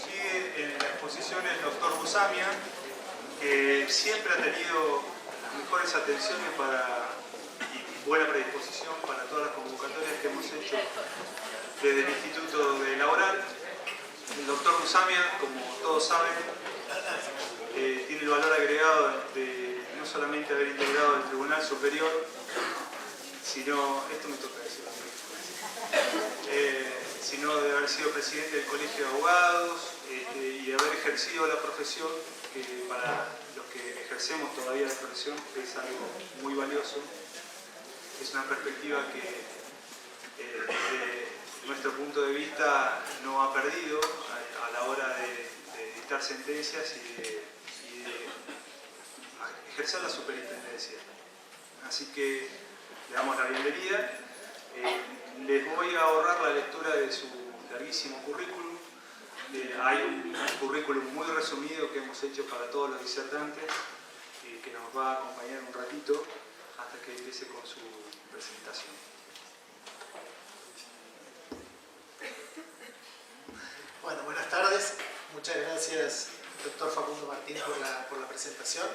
sigue en la exposición el doctor Busamia, que siempre ha tenido las mejores atenciones y buena predisposición para todas las convocatorias que hemos hecho desde el Instituto de Laboral. El doctor Busamia, como todos saben, tiene el valor agregado de no solamente haber integrado el Tribunal Superior, sino, esto me toca decir, sino de haber sido presidente del Colegio de Abogados y de haber ejercido la profesión, que para los que ejercemos todavía la profesión es algo muy valioso. Es una perspectiva que desde nuestro punto de vista no ha perdido a la hora de dictar sentencias y de ejercer la superintendencia. Así que le damos la bienvenida. Les voy a ahorrar la lectura de su larguísimo currículum. Hay un currículum muy resumido que hemos hecho para todos los disertantes, que nos va a acompañar un ratito hasta que empiece con su presentación. Bueno, buenas tardes. Muchas gracias, doctor Facundo Martín, por la presentación.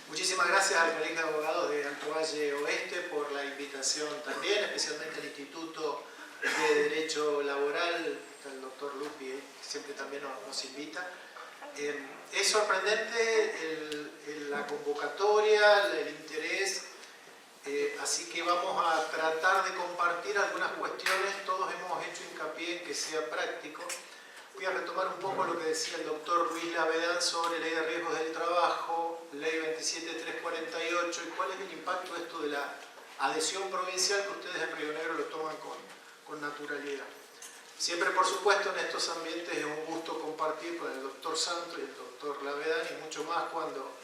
Muchísimas gracias al Colegio de Abogados de Alto Valle Oeste por la invitación también, especialmente al Instituto de Derecho Laboral, el doctor Lupi, que siempre también nos invita. Es sorprendente la convocatoria, el interés, así que vamos a tratar de compartir algunas cuestiones. Todos hemos hecho hincapié en que sea práctico. Voy a retomar un poco lo que decía el doctor Luis Lavedán sobre Ley de Riesgos del Trabajo, Ley 27348, y cuál es el impacto de esto de la adhesión provincial, que ustedes en Río Negro lo toman con naturalidad. Siempre, por supuesto, en estos ambientes es un gusto compartir con el doctor Santos y el doctor Lavedán, y mucho más cuando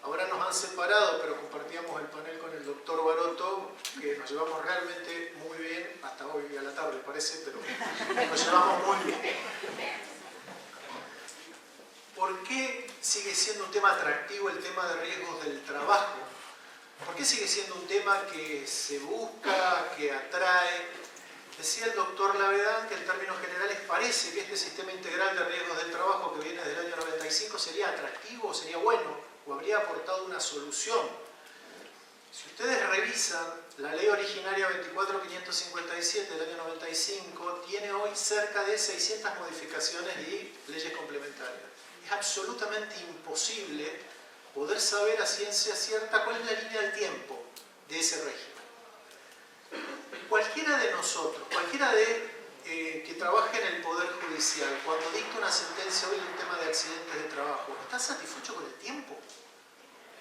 ahora nos han separado, pero compartíamos el panel con el doctor Baroto, que nos llevamos realmente muy bien, hasta hoy a la tarde parece, pero nos llevamos muy bien. ¿Por qué sigue siendo un tema atractivo el tema de riesgos del trabajo? ¿Por qué sigue siendo un tema que se busca, que atrae? Decía el doctor Lavedán que en términos generales parece que este sistema integral de riesgos del trabajo que viene del año 95 sería atractivo, sería bueno, o habría aportado una solución. Si ustedes revisan la ley originaria 24557 del año 95, tiene hoy cerca de 600 modificaciones y leyes complementarias. Es absolutamente imposible poder saber a ciencia cierta cuál es la línea del tiempo de ese régimen. Cualquiera de nosotros, cualquiera que trabaje en el Poder Judicial, cuando dicta una sentencia hoy en el tema de accidentes de trabajo, ¿está satisfecho con el tiempo?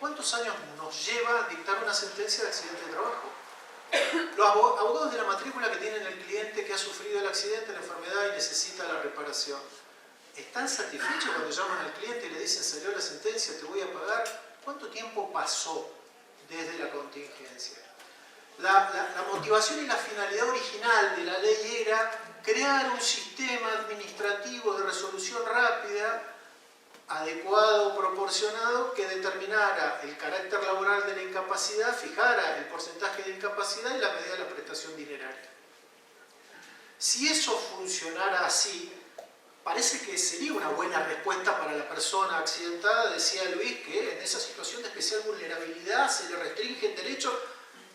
¿Cuántos años nos lleva dictar una sentencia de accidente de trabajo? Los abogados de la matrícula que tienen el cliente que ha sufrido el accidente, la enfermedad y necesita la reparación, ¿están satisfechos cuando llaman al cliente y le dicen salió la sentencia, te voy a pagar? ¿Cuánto tiempo pasó desde la contingencia? La motivación y la finalidad original de la ley era crear un sistema administrativo de resolución rápida, adecuado, proporcionado, que determinara el carácter laboral de la incapacidad, fijara el porcentaje de incapacidad y la medida de la prestación dineraria. Si eso funcionara así, parece que sería una buena respuesta para la persona accidentada. Decía Luis que en esa situación de especial vulnerabilidad se le restringe el derecho.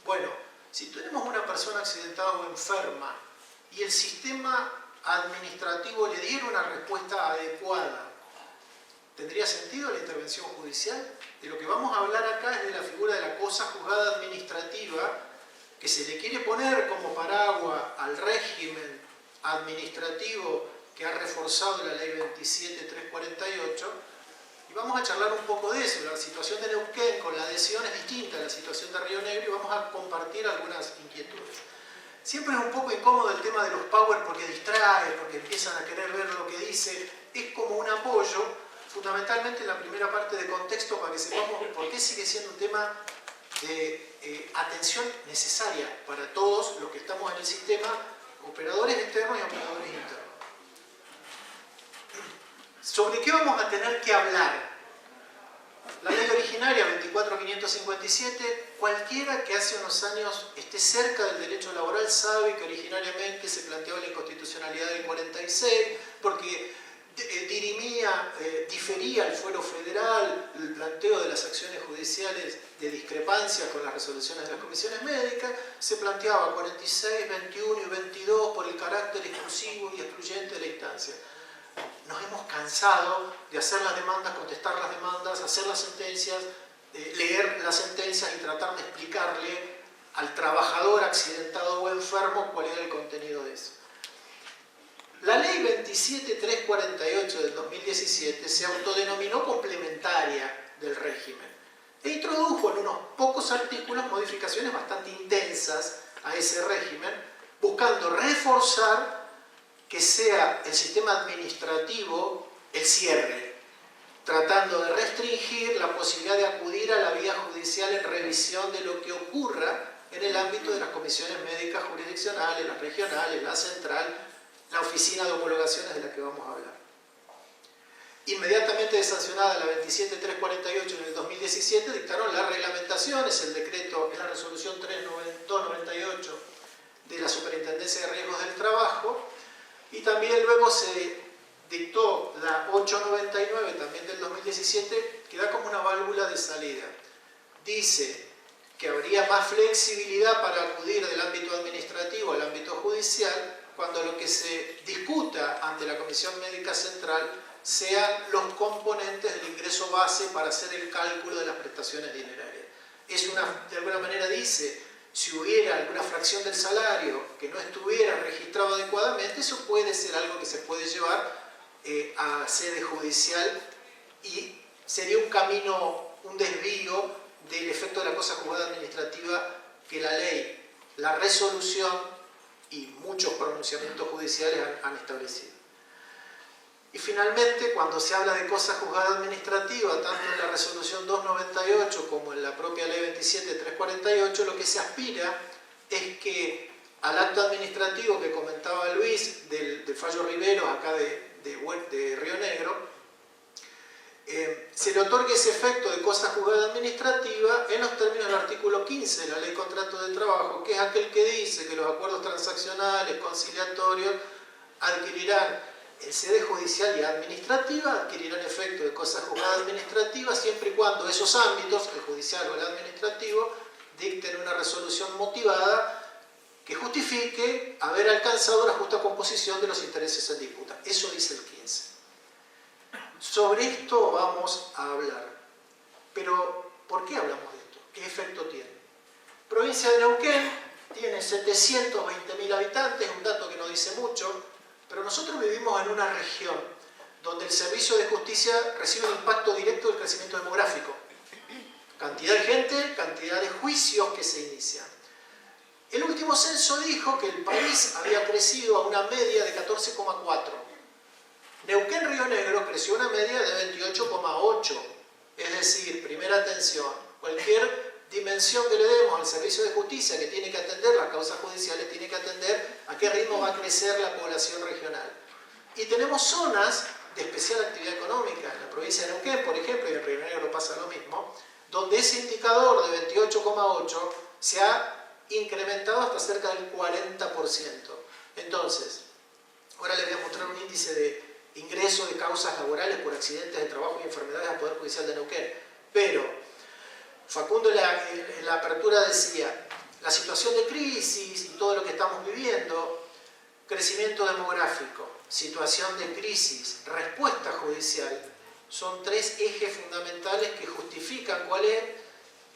Bueno, si tenemos una persona accidentada o enferma y el sistema administrativo le diera una respuesta adecuada, ¿tendría sentido la intervención judicial? De lo que vamos a hablar acá es de la figura de la cosa juzgada administrativa, que se le quiere poner como paraguas al régimen administrativo que ha reforzado la ley 27348, y vamos a charlar un poco de eso. La situación de Neuquén con la adhesión es distinta a la situación de Río Negro y vamos a compartir algunas inquietudes. Siempre es un poco incómodo el tema de los power porque distrae, porque empiezan a querer ver lo que dice. Es como un apoyo, fundamentalmente en la primera parte de contexto, para que sepamos por qué sigue siendo un tema de atención necesaria para todos los que estamos en el sistema, operadores externos y operadores internos. ¿Sobre qué vamos a tener que hablar? La ley originaria 24557, cualquiera que hace unos años esté cerca del derecho laboral sabe que originariamente se planteó la inconstitucionalidad del 46 porque dirimía difería el fuero federal, el planteo de las acciones judiciales de discrepancia con las resoluciones de las comisiones médicas, se planteaba 46, 21 y 22 por el carácter exclusivo y excluyente de la instancia. Nos hemos cansado de hacer las demandas, contestar las demandas, hacer las sentencias, leer las sentencias y tratar de explicarle al trabajador accidentado o enfermo cuál era el contenido de eso. La ley 27348 del 2017 se autodenominó complementaria del régimen e introdujo en unos pocos artículos modificaciones bastante intensas a ese régimen, buscando reforzar que sea el sistema administrativo el cierre, tratando de restringir la posibilidad de acudir a la vía judicial en revisión de lo que ocurra en el ámbito de las comisiones médicas jurisdiccionales, las regionales, la central, la oficina de homologaciones de la que vamos a hablar. Inmediatamente sancionada la 27348 en el 2017, dictaron las reglamentaciones, el decreto, es la resolución 3298 de la Superintendencia de Riesgos del Trabajo, y también luego se dictó la 899 también del 2017, que da como una válvula de salida. Dice que habría más flexibilidad para acudir del ámbito administrativo al ámbito judicial cuando lo que se discuta ante la Comisión Médica Central sean los componentes del ingreso base para hacer el cálculo de las prestaciones dinerarias. De alguna manera dice, si hubiera alguna fracción del salario que no estuviera registrado adecuadamente, eso puede ser algo que se puede llevar a sede judicial y sería un camino, un desvío del efecto de la cosa juzgada administrativa que la ley, la resolución y muchos pronunciamientos judiciales han establecido. Y finalmente, cuando se habla de cosa juzgada administrativa, tanto en la resolución 298 como en la propia ley 27348, lo que se aspira es que al acto administrativo que comentaba Luis del fallo Riveros acá de Río Negro, se le otorgue ese efecto de cosa juzgada administrativa en los términos del artículo 15 de la Ley de Contrato de Trabajo, que es aquel que dice que los acuerdos transaccionales, conciliatorios, adquirirán en sede judicial y administrativa, adquirirán efecto de cosa juzgada administrativa siempre y cuando esos ámbitos, el judicial o el administrativo, dicten una resolución motivada que justifique haber alcanzado una justa composición de los intereses en disputa. Eso dice el 15. Sobre esto vamos a hablar. Pero, ¿por qué hablamos de esto? ¿Qué efecto tiene? Provincia de Neuquén tiene 720.000 habitantes, un dato que no dice mucho, pero nosotros vivimos en una región donde el servicio de justicia recibe un impacto directo del crecimiento demográfico. Cantidad de gente, cantidad de juicios que se inician. El último censo dijo que el país había crecido a una media de 14,4. Neuquén Río Negro creció a una media de 28,8. Es decir, primera atención, cualquier dimensión que le demos al servicio de justicia que tiene que atender las causas judiciales, tiene que atender a qué ritmo va a crecer la población regional. Y tenemos zonas de especial actividad económica, en la provincia de Neuquén, por ejemplo, y en Río Negro pasa lo mismo, donde ese indicador de 28,8 se ha incrementado hasta cerca del 40%. Entonces, ahora les voy a mostrar un índice de ingreso de causas laborales por accidentes de trabajo y enfermedades al Poder Judicial de Neuquén. Pero Facundo en la apertura decía, la situación de crisis y todo lo que estamos viviendo, crecimiento demográfico, situación de crisis, respuesta judicial, son tres ejes fundamentales que justifican cuál es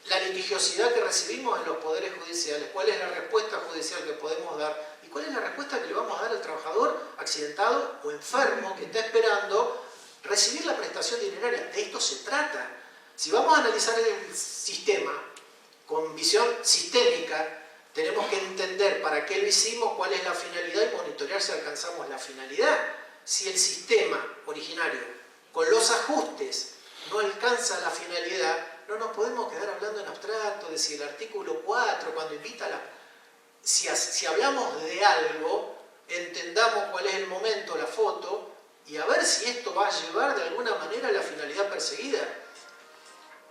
la litigiosidad que recibimos en los poderes judiciales, cuál es la respuesta judicial que podemos dar y cuál es la respuesta que le vamos a dar al trabajador accidentado o enfermo que está esperando recibir la prestación dineraria. De esto se trata. Si vamos a analizar el sistema con visión sistémica, tenemos que entender para qué lo hicimos, cuál es la finalidad y monitorear si alcanzamos la finalidad. Si el sistema originario, con los ajustes, no alcanza la finalidad, no nos podemos quedar hablando en abstracto de si el artículo 4, cuando invita a la... Si hablamos de algo, entendamos cuál es el momento, la foto, y a ver si esto va a llevar de alguna manera a la finalidad perseguida.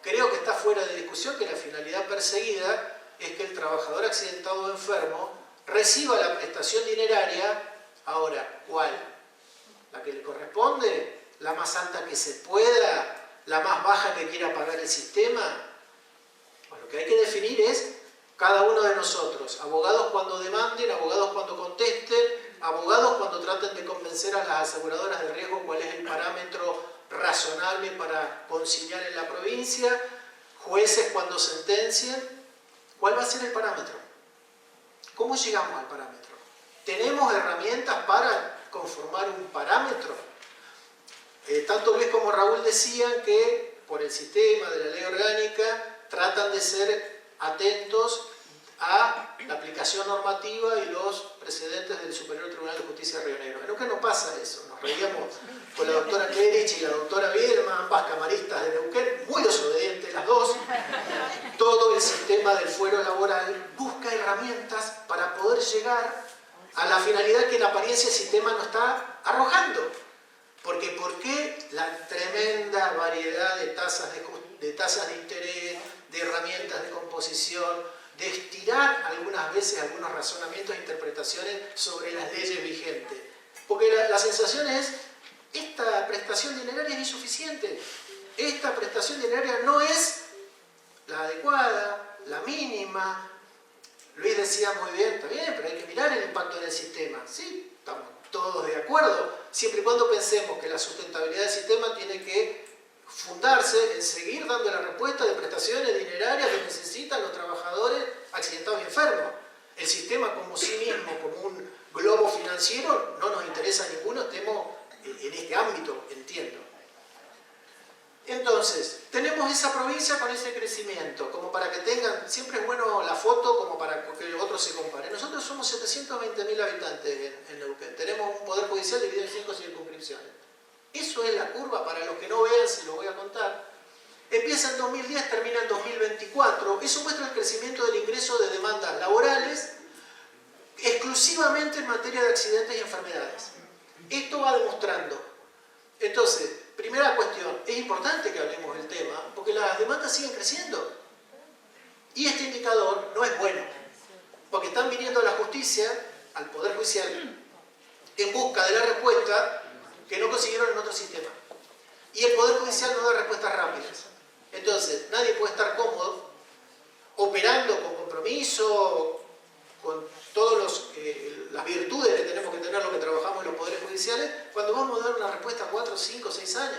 Creo que está fuera de discusión que la finalidad perseguida es que el trabajador accidentado o enfermo reciba la prestación dineraria. Ahora, ¿cuál? ¿La que le corresponde? la más alta que se pueda, la más baja que quiera pagar el sistema. Bueno, lo que hay que definir es cada uno de nosotros, abogados cuando demanden, abogados cuando contesten, abogados cuando traten de convencer a las aseguradoras de riesgo cuál es el parámetro razonable para conciliar en la provincia, jueces cuando sentencien. ¿Cuál va a ser el parámetro? ¿Cómo llegamos al parámetro? ¿Tenemos herramientas para conformar un parámetro? Tanto Luis como Raúl decían que por el sistema de la ley orgánica tratan de ser atentos a la aplicación normativa y los precedentes del Superior Tribunal de Justicia de Río Negro. En Neuquén no pasa eso. Nos reíamos con la doctora Klerich y la doctora Bielma, ambas camaristas de Neuquén, muy desobedientes las dos. Todo el sistema del fuero laboral busca herramientas para poder llegar a la finalidad que en apariencia el sistema no está arrojando. Porque ¿por qué la tremenda variedad de tasas de interés, de herramientas de composición, de estirar algunas veces algunos razonamientos e interpretaciones sobre las leyes vigentes? Porque la sensación es, esta prestación dineraria es insuficiente, esta prestación dineraria no es la adecuada, la mínima. Luis decía muy bien, está bien, pero hay que mirar el impacto en el sistema. Sí, estamos todos de acuerdo, siempre y cuando pensemos que la sustentabilidad del sistema tiene que fundarse en seguir dando la respuesta de prestaciones dinerarias que necesitan los trabajadores accidentados y enfermos. El sistema como sí mismo, como un globo financiero, no nos interesa a ninguno, estemos en este ámbito, entiendo. Entonces, tenemos esa provincia con ese crecimiento, como para que tengan, siempre es bueno la foto como para que los otros se comparen. Nosotros somos 720.000 habitantes en Neuquén, tenemos un poder judicial dividido en 5 circunscripciones. Eso es la curva, para los que no vean se lo voy a contar. Empieza en 2010, termina en 2024, eso muestra el crecimiento del ingreso de demandas laborales exclusivamente en materia de accidentes y enfermedades. Esto va demostrando. Entonces, primera cuestión, es importante que hablemos del tema porque las demandas siguen creciendo y este indicador no es bueno porque están viniendo a la justicia, al Poder Judicial, en busca de la respuesta que no consiguieron en otro sistema y el Poder Judicial no da respuestas rápidas. Entonces, nadie puede estar cómodo operando con compromiso, con todas las virtudes que tenemos que tener los que trabajamos en los poderes judiciales, cuando vamos a dar una respuesta a 4, 5, 6 años.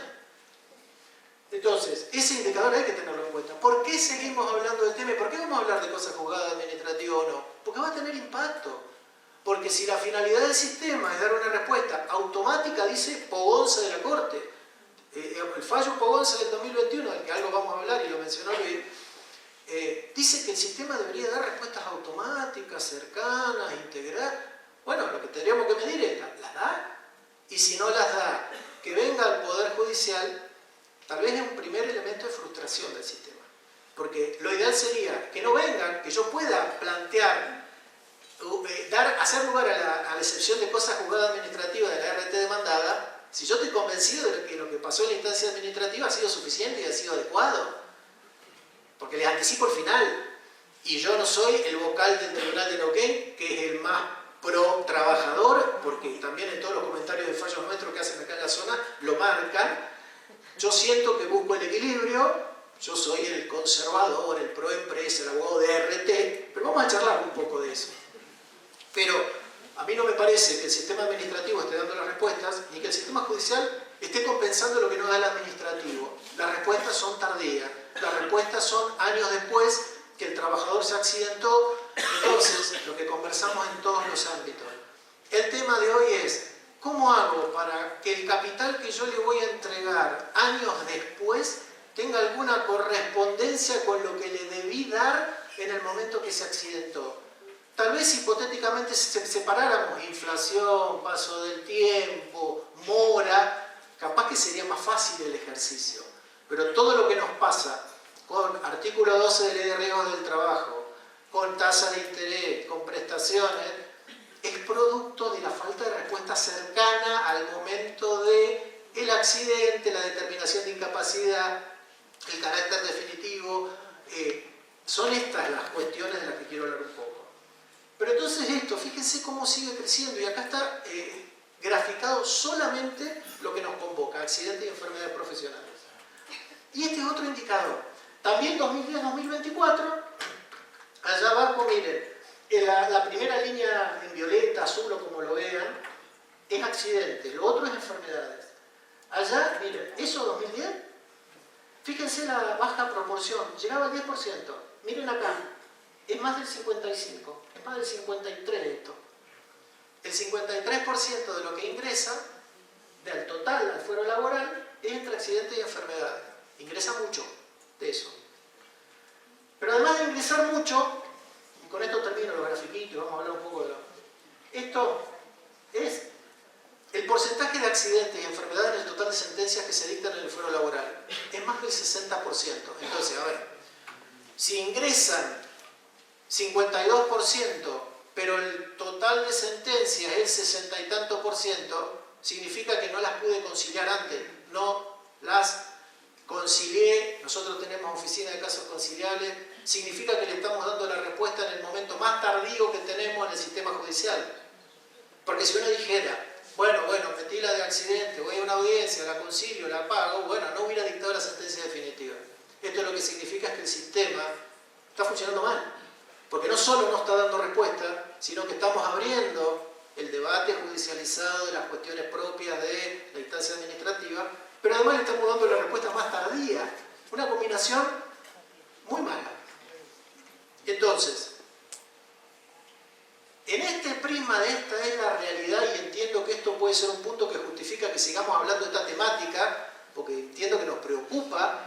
Entonces, ese indicador hay que tenerlo en cuenta. ¿Por qué seguimos hablando del tema? ¿Por qué vamos a hablar de cosas juzgadas administrativas o no? Porque va a tener impacto. Porque si la finalidad del sistema es dar una respuesta automática, dice Pogonza de la Corte, el fallo Pogonza del 2021, del que algo vamos a hablar y lo mencionó Luis, dice que el sistema debería dar respuestas automáticas, cercanas, integradas. Bueno, lo que tendríamos que medir es, ¿las da? Y si no las da, que venga al Poder Judicial, tal vez es un primer elemento de frustración del sistema. Porque lo ideal sería que no vengan, que yo pueda plantear, hacer lugar a la excepción de cosas juzgadas administrativas de la RT demandada, si yo estoy convencido de que lo que pasó en la instancia administrativa ha sido suficiente y ha sido adecuado. Porque les anticipo el final. Y yo no soy el vocal del Tribunal de Neuquén, que es el más pro trabajador, porque también en todos los comentarios de fallos nuestros que hacen acá en la zona lo marcan. Yo siento que busco el equilibrio, yo soy el conservador, el pro empresa, el abogado de RT, pero vamos a charlar un poco de eso. Pero a mí no me parece que el sistema administrativo esté dando las respuestas, ni que el sistema judicial esté compensando lo que no da el administrativo. Las respuestas son tardías, las respuestas son años después que el trabajador se accidentó. Entonces, lo que conversamos en todos los ámbitos. El tema de hoy es, ¿cómo hago para que el capital que yo le voy a entregar años después tenga alguna correspondencia con lo que le debí dar en el momento que se accidentó? Tal vez hipotéticamente separáramos inflación, paso del tiempo, mora, capaz que sería más fácil el ejercicio. Pero todo lo que nos pasa con artículo 12 de Ley de Riesgos del Trabajo, con tasa de interés, con prestaciones, es producto de la falta de respuesta cercana al momento del accidente, la determinación de incapacidad, el carácter definitivo. Son estas las cuestiones de las que quiero hablar un poco. Pero entonces esto, fíjense cómo sigue creciendo, y acá está graficado solamente lo que nos convoca, accidentes y enfermedades profesionales. Y este es otro indicador. También 2010-2024, allá abajo, miren, la primera línea en violeta, azul o como lo vean, es accidentes, lo otro es enfermedades. Allá, miren, eso 2010, fíjense la baja proporción, llegaba al 10%. Miren acá, es más del 55, es más del 53 esto. El 53% de lo que ingresa, del total al fuero laboral, es entre accidentes y enfermedades. Ingresa mucho de eso. Pero además de ingresar mucho, y con esto termino los grafiquitos, vamos a hablar un poco de lo... Esto es el porcentaje de accidentes y enfermedades en el total de sentencias que se dictan en el fuero laboral. Es más del 60%. Entonces, a ver, si ingresan 52%, pero el total de sentencias es 60 y tanto %, significa que no las pude conciliar antes, no las concilié. Nosotros tenemos oficina de casos conciliables, significa que le estamos dando la respuesta en el momento más tardío que tenemos en el sistema judicial. Porque si uno dijera, bueno, metí la de accidente, voy a una audiencia, la concilio, la pago, bueno, no hubiera dictado la sentencia definitiva. Esto lo que significa es que el sistema está funcionando mal. Porque no solo no está dando respuesta, sino que estamos abriendo el debate judicializado de las cuestiones propias de la instancia administrativa, pero además le estamos dando la respuesta más tardía. Una combinación muy mala. Entonces, en este prisma de esta es la realidad, y entiendo que esto puede ser un punto que justifica que sigamos hablando de esta temática, porque entiendo que nos preocupa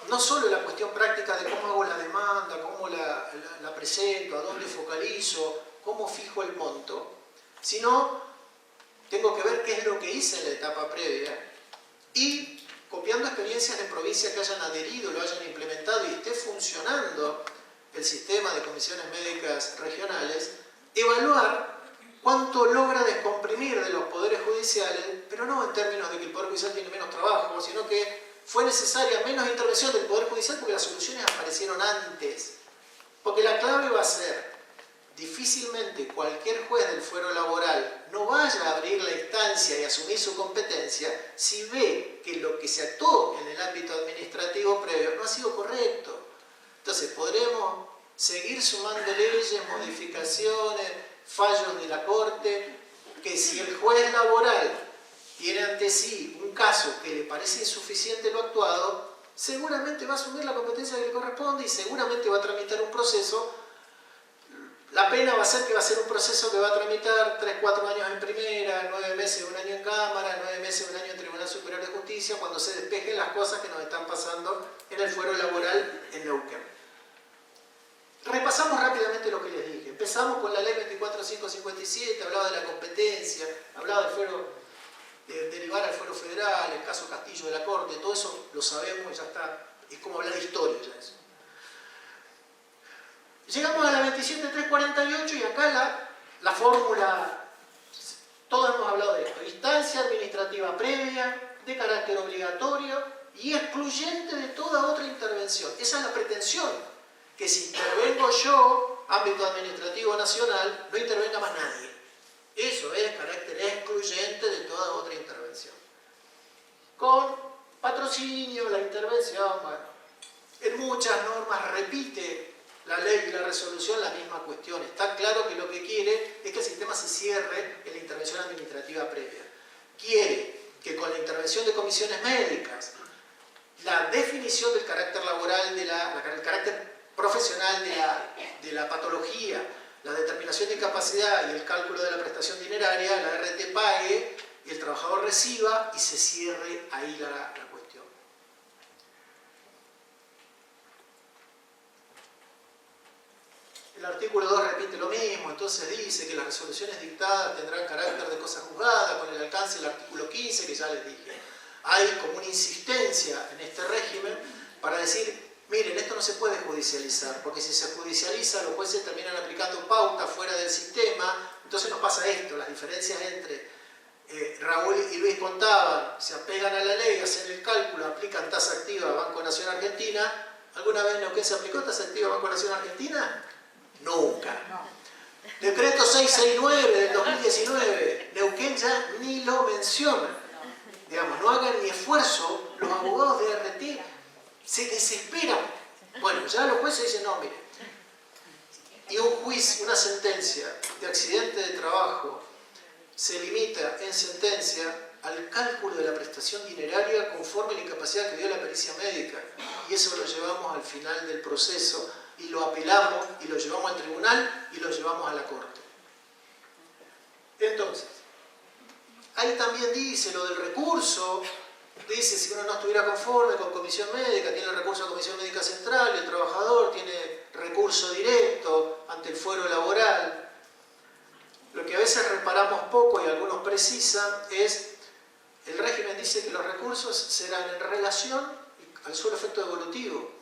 no solo la cuestión práctica de cómo hago la demanda, cómo la presento, a dónde focalizo, cómo fijo el monto, sino tengo que ver qué es lo que hice en la etapa previa y, copiando experiencias de provincias que hayan adherido, lo hayan implementado y esté funcionando el sistema de comisiones médicas regionales, evaluar cuánto logra descomprimir de los poderes judiciales, pero no en términos de que el Poder Judicial tiene menos trabajo, sino que fue necesaria menos intervención del Poder Judicial porque las soluciones aparecieron antes. Porque la clave va a ser, difícilmente cualquier juez del fuero laboral no vaya a abrir la instancia y asumir su competencia si ve que lo que se actuó en el ámbito administrativo previo no ha sido correcto. Entonces podremos seguir sumando leyes, modificaciones, fallos de la Corte, que si el juez laboral tiene ante sí un caso que le parece insuficiente lo actuado, seguramente va a asumir la competencia que le corresponde y seguramente va a tramitar un proceso. La pena va a ser que va a ser un proceso que va a tramitar 3-4 años en primera, 9 meses, 1 año en Cámara, 9 meses, 1 año en Tribunal Superior de Justicia, cuando se despejen las cosas que nos están pasando en el fuero laboral en Neuquén. Repasamos rápidamente lo que les dije. Empezamos con la ley 24557, hablaba de la competencia, hablaba del fuero, de derivar al fuero federal, el caso Castillo de la Corte, todo eso lo sabemos, ya está, es como hablar de historia ya eso. Llegamos a la 27348 y acá la fórmula, todos hemos hablado de esto, instancia administrativa previa, de carácter obligatorio y excluyente de toda otra intervención. Esa es la pretensión, que si intervengo yo, ámbito administrativo nacional, no intervenga más nadie. Eso es carácter excluyente de toda otra intervención. Con patrocinio, la intervención, bueno, en muchas normas repite la ley y la resolución la misma cuestión. Está claro que lo que quiere es que el sistema se cierre en la intervención administrativa previa. Quiere que con la intervención de comisiones médicas, la definición del carácter laboral, el carácter profesional de la patología, la determinación de incapacidad y el cálculo de la prestación dineraria, la RT pague y el trabajador reciba y se cierre ahí la cuestión. El artículo 2 repite lo mismo, entonces dice que las resoluciones dictadas tendrán carácter de cosa juzgada con el alcance del artículo 15 que ya les dije. Hay como una insistencia en este régimen para decir, miren, esto no se puede judicializar, porque si se judicializa los jueces terminan aplicando pautas fuera del sistema, entonces nos pasa esto, las diferencias entre Raúl y Luis contaban, se apegan a la ley, hacen el cálculo, aplican tasa activa Banco Nación Argentina. ¿Alguna vez en Neuquén se aplicó tasa activa Banco Nación Argentina? Nunca. Decreto 669 del 2019, Neuquén ya ni lo menciona. Digamos, no hagan ni esfuerzo, los abogados de RT se desesperan. Bueno, ya los jueces dicen, no, mire, y un juicio, una sentencia de accidente de trabajo se limita en sentencia al cálculo de la prestación dineraria conforme a la incapacidad que dio la pericia médica. Y eso lo llevamos al final del proceso y lo apelamos y lo llevamos al tribunal y lo llevamos a la corte. Entonces, ahí también dice lo del recurso, dice si uno no estuviera conforme con comisión médica, tiene recurso a comisión médica central, el trabajador tiene recurso directo ante el fuero laboral. Lo que a veces reparamos poco y algunos precisan es, el régimen dice que los recursos serán en relación al solo efecto evolutivo.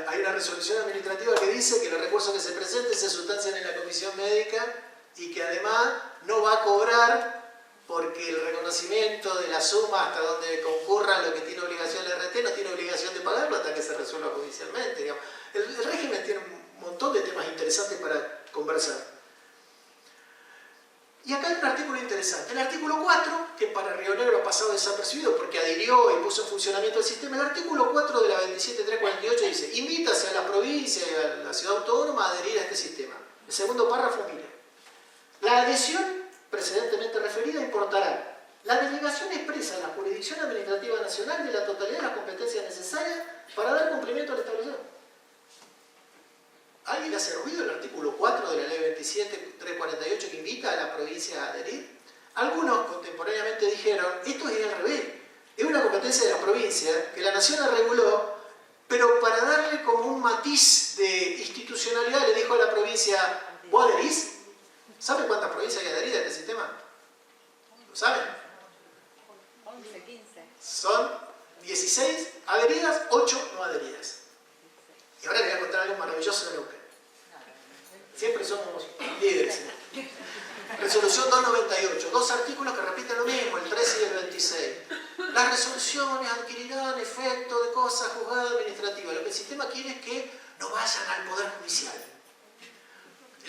Hay una resolución administrativa que dice que los recursos que se presenten se sustancian en la comisión médica y que además no va a cobrar porque el reconocimiento de la suma hasta donde concurra lo que tiene obligación el RT no tiene obligación de pagarlo hasta que se resuelva judicialmente. Digamos. El régimen tiene un montón de temas interesantes para conversar. Y acá hay un artículo interesante, el artículo 4, que para Río Negro ha pasado desapercibido porque adhirió y puso en funcionamiento el sistema. El artículo 4 de la 27348 dice, invítase a la provincia y a la ciudad autónoma a adherir a este sistema. El segundo párrafo, mire, la adhesión precedentemente referida importará la delegación expresa en la jurisdicción administrativa nacional de la totalidad de las competencias necesarias para dar cumplimiento al establecido. ¿Alguien le hace ruido el artículo 4 de la ley 27348 que invita a la provincia a adherir? Algunos contemporáneamente dijeron, esto es al revés, es una competencia de la provincia que la nación la reguló, pero para darle como un matiz de institucionalidad le dijo a la provincia, ¿vos adherís? ¿Saben cuántas provincias hay adheridas a este sistema? ¿Lo saben? 11, 15. Son 16 adheridas, 8 no adheridas. Y ahora les voy a contar algo maravilloso de Neuquén. Siempre somos líderes. Resolución 298, dos artículos que repiten lo mismo, el 13 y el 26. Las resoluciones adquirirán efecto de cosa juzgada administrativa. Lo que el sistema quiere es que no vayan al Poder Judicial.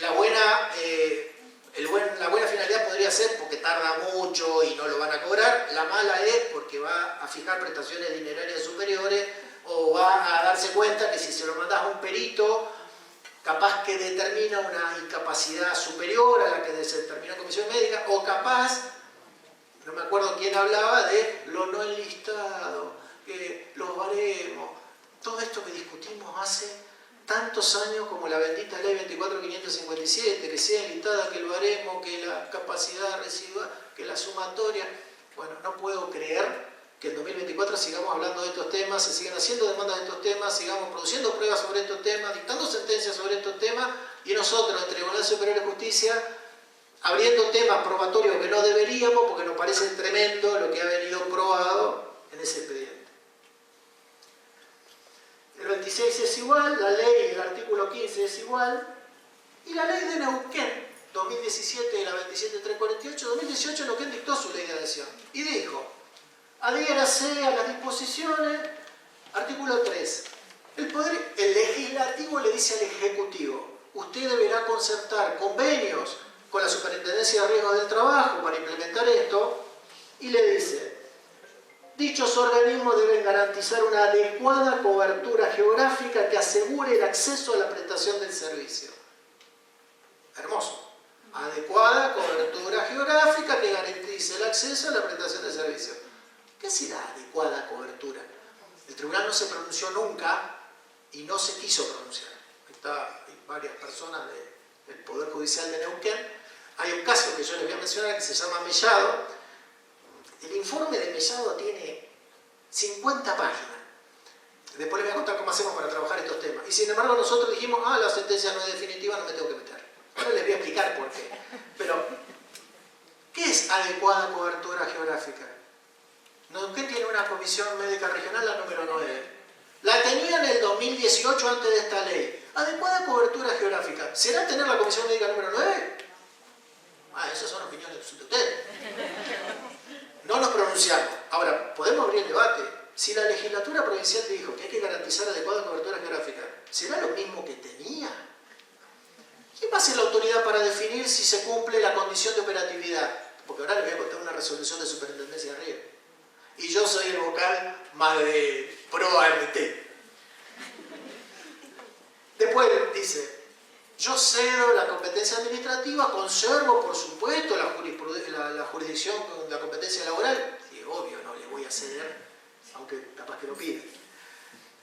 La buena finalidad podría ser porque tarda mucho y no lo van a cobrar. La mala es porque va a fijar prestaciones dinerarias superiores o va a darse cuenta que si se lo mandás a un perito, capaz que determina una incapacidad superior a la que se determina en comisión médica, o capaz, no me acuerdo quién hablaba de lo no enlistado, que los baremos, todo esto que discutimos hace tantos años como la bendita ley 24.557, que sea enlistada, que el baremo, que la capacidad residual, que la sumatoria. Bueno, no puedo creer que en 2024 sigamos hablando de estos temas, se sigan haciendo demandas de estos temas, sigamos produciendo pruebas sobre estos temas, dictando sentencias sobre estos temas, y nosotros, el Tribunal Superior de Justicia, abriendo temas probatorios que no deberíamos, porque nos parece tremendo lo que ha venido probado en ese expediente. El 26 es igual, la ley, el artículo 15 es igual, y la ley de Neuquén, 2017 de la 27348, 2018 Neuquén dictó su ley de adhesión, y dijo, adhiérase a las disposiciones, artículo 3. El legislativo le dice al ejecutivo, usted deberá concertar convenios con la Superintendencia de Riesgos del Trabajo para implementar esto, y le dice, dichos organismos deben garantizar una adecuada cobertura geográfica que asegure el acceso a la prestación del servicio. Hermoso. Adecuada cobertura geográfica que garantice el acceso a la prestación del servicio. ¿Qué será adecuada cobertura? El tribunal no se pronunció nunca y no se quiso pronunciar. Hay varias personas del Poder Judicial de Neuquén. Hay un caso que yo les voy a mencionar que se llama Mellado. El informe de Mellado tiene 50 páginas. Después les voy a contar cómo hacemos para trabajar estos temas. Y sin embargo nosotros dijimos, la sentencia no es definitiva, no me tengo que meter. Ahora les voy a explicar por qué. Pero, ¿qué es adecuada cobertura geográfica? Neuquén tiene una comisión médica regional, la número 9. La tenía en el 2018 antes de esta ley. Adecuada cobertura geográfica. ¿Será tener la comisión médica número 9? Esas son opiniones de ustedes. No nos pronunciamos. Ahora, podemos abrir el debate. Si la legislatura provincial dijo que hay que garantizar adecuada cobertura geográfica, ¿será lo mismo que tenía? ¿Quién va a ser la autoridad para definir si se cumple la condición de operatividad? Porque ahora les voy a contar una resolución de superintendencia de riesgo. Y yo soy el vocal más de pro AMT. Después dice, yo cedo la competencia administrativa, conservo, por supuesto, la jurisdicción, la competencia laboral. Sí, obvio, no le voy a ceder, aunque capaz que lo pide.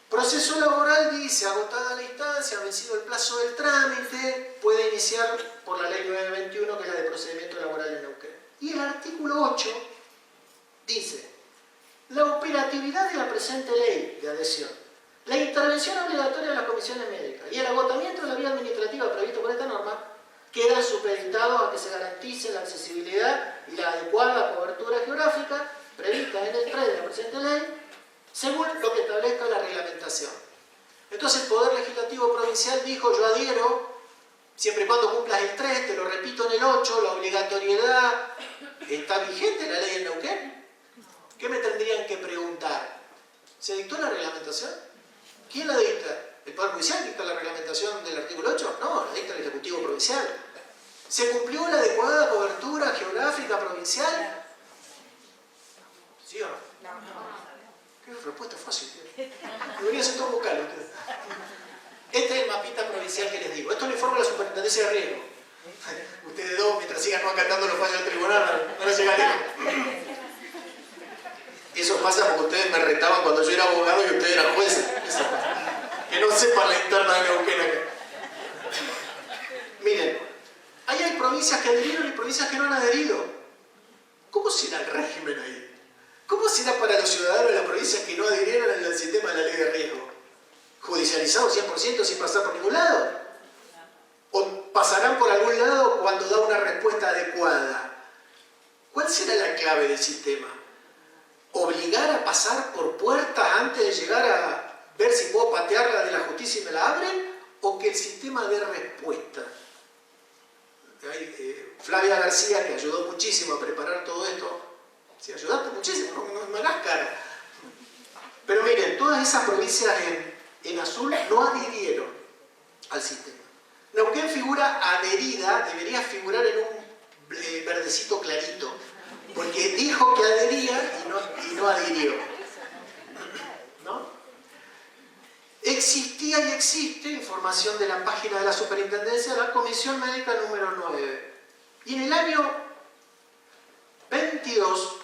Proceso laboral dice, agotada la instancia, vencido el plazo del trámite, puede iniciar por la ley 921, que es la de procedimiento laboral en Neuquén. Y el artículo 8 dice, la operatividad de la presente ley de adhesión, la intervención obligatoria de las comisiones médicas y el agotamiento de la vía administrativa previsto por esta norma quedan supeditados a que se garantice la accesibilidad y la adecuada cobertura geográfica prevista en el 3 de la presente ley, según lo que establezca la reglamentación. Entonces el Poder Legislativo Provincial dijo, yo adhiero, siempre y cuando cumplas el 3, te lo repito en el 8, la obligatoriedad está vigente en la ley en Neuquén. ¿Qué me tendrían que preguntar? ¿Se dictó la reglamentación? ¿Quién la dicta? ¿El Poder Judicial dicta la reglamentación del artículo 8? No, la dicta el Ejecutivo Provincial. ¿Se cumplió la adecuada cobertura geográfica provincial? ¿Sí o no? Qué respuesta fácil. Debería ser todo vocal ustedes. Este es el mapita provincial que les digo. Esto lo informa la Superintendencia de Riesgo. Ustedes dos, mientras sigan no acatando los fallos del tribunal, no les llega lejos. Eso pasa porque ustedes me retaban cuando yo era abogado y ustedes eran jueces. Que no sepan la interna de Neuquén acá. Miren, ahí hay provincias que adherieron y provincias que no han adherido. ¿Cómo será el régimen ahí? ¿Cómo será para los ciudadanos de las provincias que no adhirieron al sistema de la ley de riesgo? ¿Judicializado 100% sin pasar por ningún lado? ¿O pasarán por algún lado cuando da una respuesta adecuada? ¿Cuál será la clave del sistema? ¿Obligar a pasar por puertas antes de llegar a ver si puedo patearla de la justicia y me la abren? ¿O que el sistema dé respuesta? Flavia García, que ayudó muchísimo a preparar todo esto, si ayudaste muchísimo, no me hagas cara. Pero miren, todas esas provincias en azul no adhirieron al sistema. Neuquén figura adherida, debería figurar en un verdecito clarito, porque dijo que adhería y no adhirió. ¿No? Existía y existe información de la página de la Superintendencia, la Comisión Médica número 9. Y en el año 22,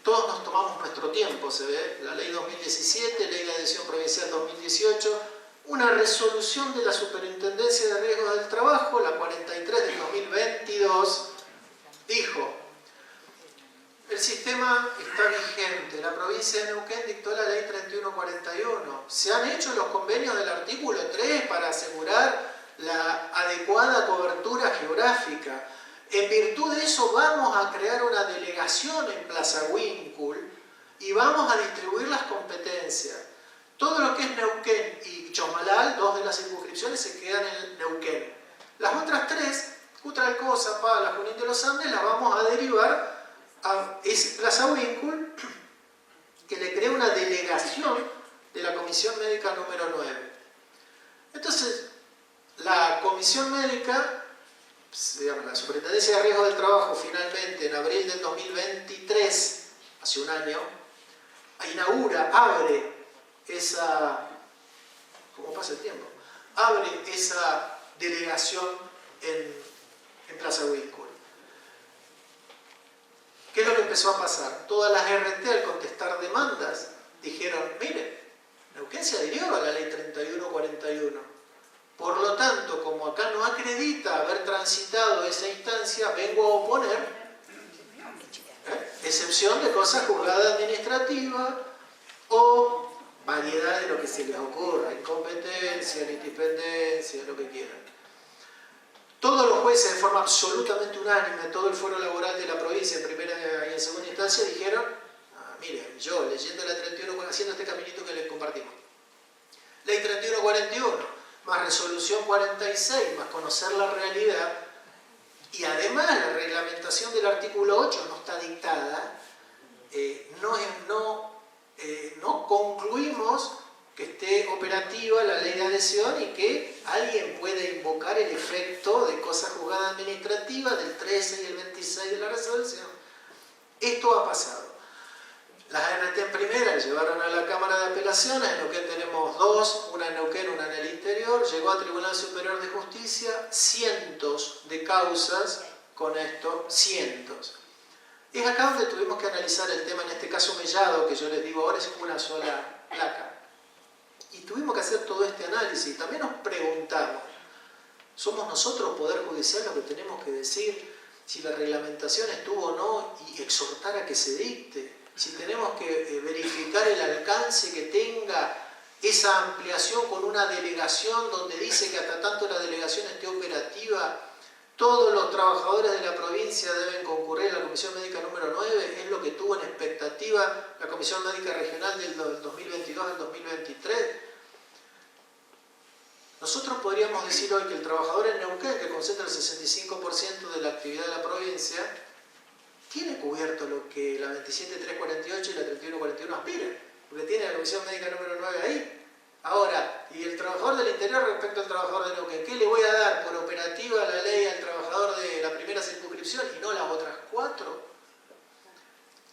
todos nos tomamos nuestro tiempo, se ve, la ley 2017, ley de adhesión provincial 2018, una resolución de la Superintendencia de Riesgos del Trabajo, la 43 del 2022, dijo, el sistema está vigente, la provincia de Neuquén dictó la ley 3141, se han hecho los convenios del artículo 3 para asegurar la adecuada cobertura geográfica. En virtud de eso vamos a crear una delegación en Plaza Huíncul y vamos a distribuir las competencias. Todo lo que es Neuquén y Chosmalal, dos de las circunscripciones, se quedan en Neuquén. Las otras tres, Cutralcó, Zapala, Junín de los Andes, las vamos a derivar a Plaza Huíncul, que le crea una delegación de la Comisión Médica número 9. Entonces, la Comisión Médica, la Superintendencia de Riesgo del Trabajo, finalmente, en abril del 2023, hace un año, inaugura, abre esa, ¿cómo pasa el tiempo? Abre esa delegación en Plaza Huíncul. ¿Qué es lo que empezó a pasar? Todas las RT, al contestar demandas, dijeron, miren, Neuquén se adhirió a la ley 3141. Por lo tanto, como acá no acredita haber transitado esa instancia, vengo a oponer excepción de cosas juzgada administrativa o variedad de lo que se les ocurra, incompetencia, independencia, lo que quieran. Todos los jueces, de forma absolutamente unánime, todo el foro laboral de la provincia, en primera y en segunda instancia, dijeron, miren, yo leyendo la 31, haciendo este caminito que les compartimos, ley 3141, más resolución 46, más conocer la realidad, y además la reglamentación del artículo 8 no está dictada, no concluimos que esté operativa la ley de adhesión y que alguien pueda invocar el efecto de cosa juzgada administrativa del 13 y el 26 de la resolución. Esto ha pasado. Las RT en primera llevaron a la Cámara de Apelaciones, en Neuquén tenemos dos, una en Neuquén, una en el interior, llegó a Tribunal Superior de Justicia, cientos de causas con esto, cientos. Es acá donde tuvimos que analizar el tema, en este caso Mellado, que yo les digo ahora es una sola placa. Y tuvimos que hacer todo este análisis. Y también nos preguntamos, ¿somos nosotros, Poder Judicial, los que tenemos que decir si la reglamentación estuvo o no y exhortar a que se dicte? Si tenemos que verificar el alcance que tenga esa ampliación con una delegación donde dice que hasta tanto la delegación esté operativa, todos los trabajadores de la provincia deben concurrir a la Comisión Médica número 9, es lo que tuvo en expectativa la Comisión Médica Regional del 2022 al 2023.Nosotros podríamos decir hoy que el trabajador en Neuquén, que concentra el 65% de la actividad de la provincia, tiene cubierto lo que la 27348 y la 3141 aspiran, porque tiene la Comisión Médica número 9 ahí. Ahora, y el trabajador del interior respecto al trabajador de Neuquén, ¿qué le voy a dar por operativa la ley al trabajador de la primera circunscripción y no las otras 4?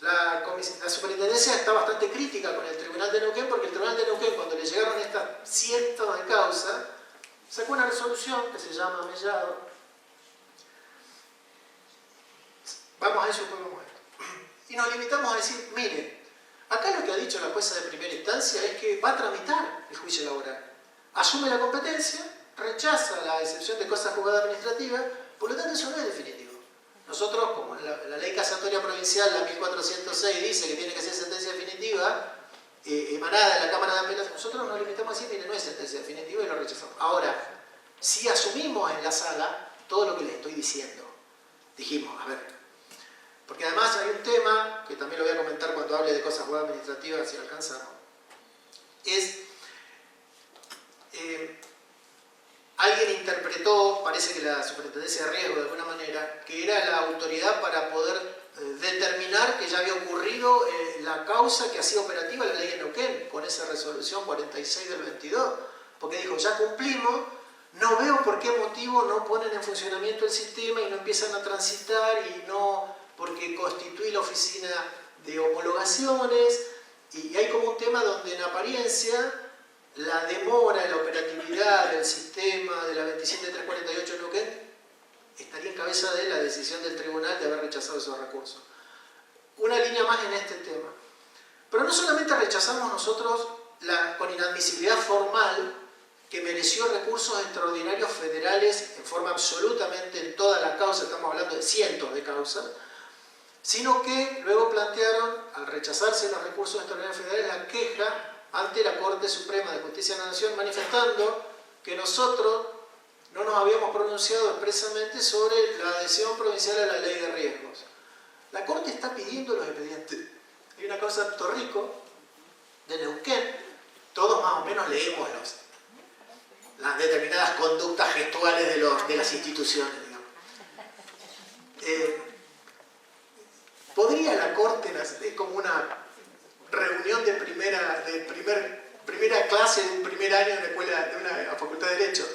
La superintendencia está bastante crítica con el Tribunal de Neuquén, porque el Tribunal de Neuquén, cuando le llegaron estas cientos de causas, sacó una resolución que se llama Mellado. Vamos a eso y después vamos a esto. Y nos limitamos a decir, mire, acá lo que ha dicho la jueza de primera instancia es que va a tramitar el juicio laboral. Asume la competencia, rechaza la excepción de cosas juzgadas administrativas, por lo tanto eso no es definitivo. Nosotros, como la ley casatoria provincial, la 1406, dice que tiene que ser sentencia definitiva, emanada de la Cámara de Apelaciones, nosotros nos limitamos a decir, mire, no es sentencia definitiva y lo rechazamos. Ahora, si asumimos en la sala todo lo que les estoy diciendo, dijimos, a ver, porque además hay un tema, que también lo voy a comentar cuando hable de cosas juzgadas administrativas, si alcanzamos, es, alguien interpretó, parece que la Superintendencia de Riesgo de alguna manera, que era la autoridad para poder determinar que ya había ocurrido la causa que hacía operativa la ley de Neuquén, con esa resolución 46 del 22, porque dijo, ya cumplimos, no veo por qué motivo no ponen en funcionamiento el sistema y no empiezan a transitar y no, porque constituye la oficina de homologaciones y hay como un tema donde en apariencia la demora en la operatividad del sistema de la 27348 Neuquén estaría en cabeza de la decisión del tribunal de haber rechazado esos recursos. Una línea más en este tema. Pero no solamente rechazamos nosotros con inadmisibilidad formal, que mereció recursos extraordinarios federales en forma absolutamente en toda la causa, estamos hablando de cientos de causas, sino que luego plantearon, al rechazarse los recursos extraordinarios federales, la queja ante la Corte Suprema de Justicia de la Nación, manifestando que nosotros no nos habíamos pronunciado expresamente sobre la adhesión provincial a la ley de riesgos. La Corte está pidiendo los expedientes. Hay una causa de Puerto Rico, de Neuquén, todos más o menos leemos las determinadas conductas gestuales de las instituciones, digamos. ¿Podría la Corte hacer como una reunión de primera clase de un primer año en la escuela de una facultad de Derecho?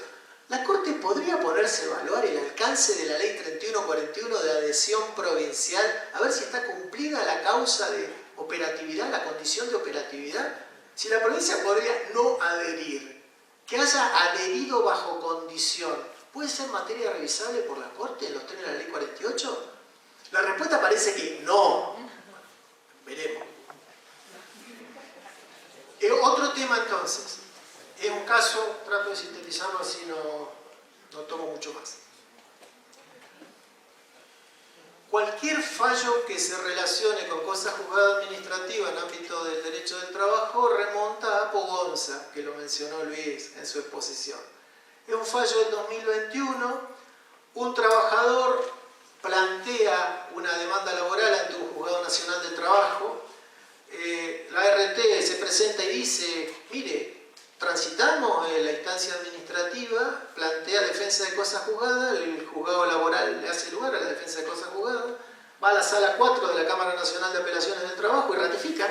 La Corte podría ponerse a evaluar el alcance de la ley 3141 de adhesión provincial, a ver si está cumplida la causa de operatividad, la condición de operatividad. Si la provincia podría no adherir, que haya adherido bajo condición, ¿puede ser materia revisable por la Corte en los términos de la ley 48? La respuesta parece que no. Veremos. Otro tema entonces. Es un caso, trato de sintetizarlo así no tomo mucho más. Cualquier fallo que se relacione con cosas juzgadas administrativas en ámbito del derecho del trabajo remonta a Pogonza, que lo mencionó Luis en su exposición. Es un fallo del 2021, un trabajador plantea una demanda laboral ante un juzgado nacional del trabajo, la RT se presenta y dice, mire, transitamos la instancia administrativa, plantea defensa de cosas juzgadas, el juzgado laboral le hace lugar a la defensa de cosas juzgadas, va a la sala 4 de la Cámara Nacional de Apelaciones del Trabajo y ratifica.